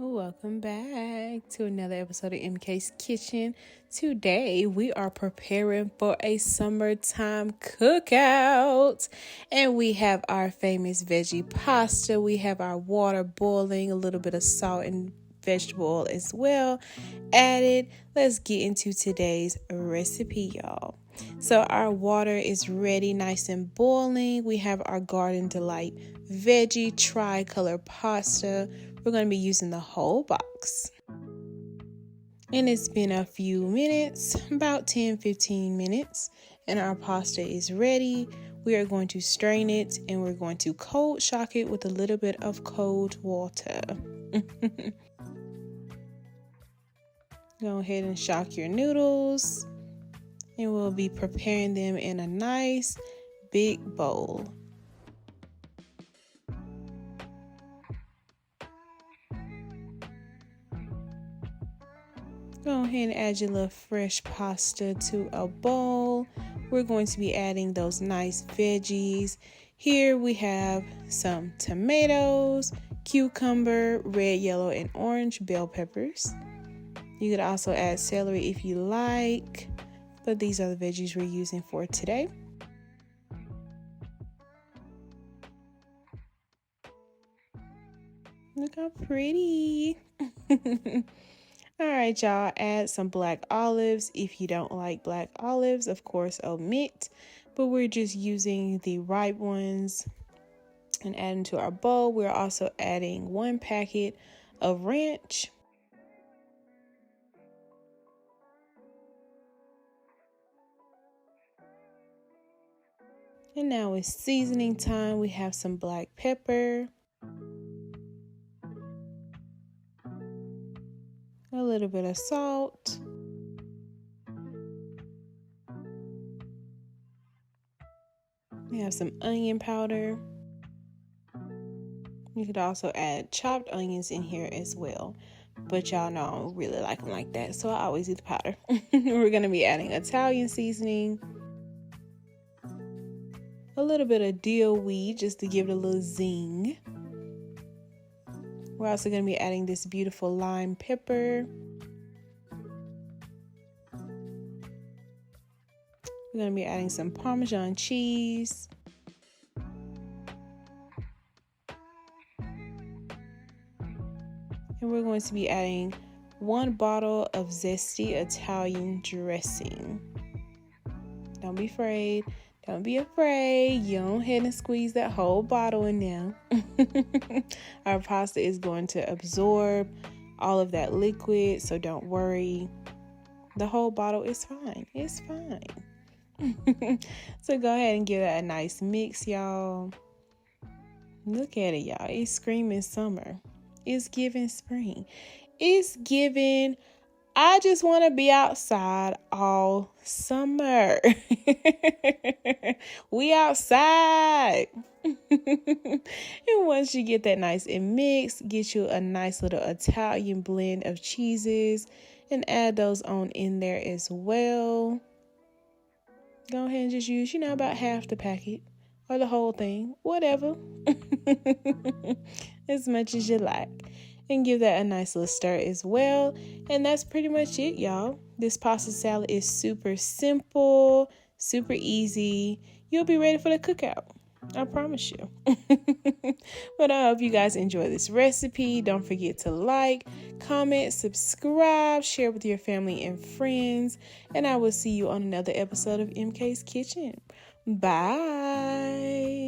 Welcome back to another episode of MK's Kitchen. Today we are preparing for a summertime cookout, and we have our famous veggie pasta. We have our water boiling, a little bit of salt and vegetable oil as well added. Let's get into today's recipe, y'all. So our water is ready, nice and boiling. We have our Garden Delight veggie tricolor pasta. We're going to be using the whole box. And it's been a few minutes, about 10-15 minutes, and our pasta is ready. We are going to strain it and we're going to cold shock it with a little bit of cold water. Go ahead and shock your noodles, and we'll be preparing them in a nice big bowl. Go ahead and add your little fresh pasta to a bowl. We're going to be adding those nice veggies. Here we have some tomatoes, cucumber, red, yellow, and orange bell peppers. You could also add celery if you like, but these are the veggies we're using for today. Look how pretty. All right, y'all, add some black olives. If you don't like black olives, of course, omit, but we're just using the ripe ones and adding to our bowl. We're also adding 1 packet of ranch. And now it's seasoning time. We have some black pepper, a little bit of salt, we have some onion powder. You could also add chopped onions in here as well, but y'all know I don't really like them like that, so I always do the powder. We're going to be adding Italian seasoning, a little bit of dill weed just to give it a little zing. We're also going to be adding this beautiful lime pepper. We're going to be adding some Parmesan cheese. And we're going to be adding 1 bottle of zesty Italian dressing. Don't be afraid. Don't be afraid. You go ahead and squeeze that whole bottle in there. Our pasta is going to absorb all of that liquid, so don't worry. The whole bottle is fine. It's fine. So go ahead and give that a nice mix, y'all. Look at it, y'all. It's screaming summer. It's giving spring. It's giving, I just want to be outside all summer. We outside. And once you get that nice and mixed, get you a nice little Italian blend of cheeses and add those on in there as well. Go ahead and just use, about half the packet or the whole thing, whatever. As much as you like. And give that a nice little stir as well. And that's pretty much it, y'all. This pasta salad is super simple, super easy. You'll be ready for the cookout. I promise you. But I hope you guys enjoy this recipe. Don't forget to like, comment, subscribe, share with your family and friends. And I will see you on another episode of MK's Kitchen. Bye.